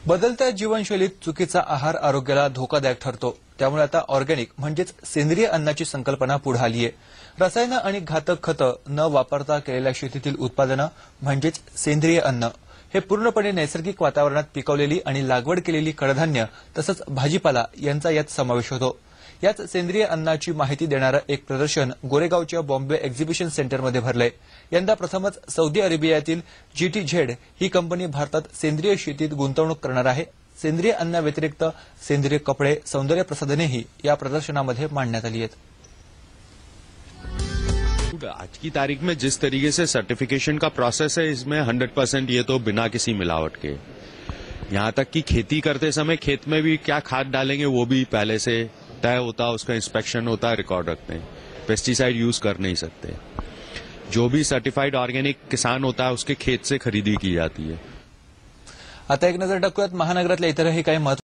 बदलत्या जीवनशैलीत चुकीचा आहार आरोग्याला धोकादायक ठरतो. त्यामुळे आता ऑर्गॅनिक म्हणजेच सेंद्रिय अन्नाची संकल्पना पुढे आली आहे. रसायनं आणि घातक खतं न वापरता केलेल्या शेतीतील उत्पादनं म्हणजेच सेंद्रिय अन्न हे पूर्णपणे नैसर्गिक वातावरणात पिकवलेली आणि लागवड केलेली कडधान्य तसंच भाजीपाला यांचा यात समावेश होतो. याच सेंद्रिय अन्नाची माहिती देणारं एक प्रदर्शन गोरेगावच्या बॉम्बे एक्झिबिशन सेंटरमध्ये भरलंय. यंदा प्रथमच सौदी अरेबियातील GTZ ही कंपनी भारतात सेंद्रिय शेतीत गुंतवणूक करणार आहे. सेंद्रिय अन्नाव्यतिरिक्त सेंद्रिय कपडे, सौंदर्य प्रसाधनेही या प्रदर्शनामध्ये मांडण्यात आली आहेत. आज की तारीख में जिस तरीके से सर्टिफिकेशन का प्रोसेस है, इसमें 100% ये तो बिना किसी मिलावट के, यहाँ तक कि खेती करते समय खेत में भी क्या खाद डालेंगे वो भी पहले से तय होता, उसका इंस्पेक्शन होता, रिकॉर्ड रखते हैं. पेस्टिसाइड यूज कर नहीं सकते. जो भी सर्टिफाइड ऑर्गेनिक किसान होता है उसके खेत से खरीदी की जाती है. आता एक नजर टाकूयात महानगरातल्या इतरही काही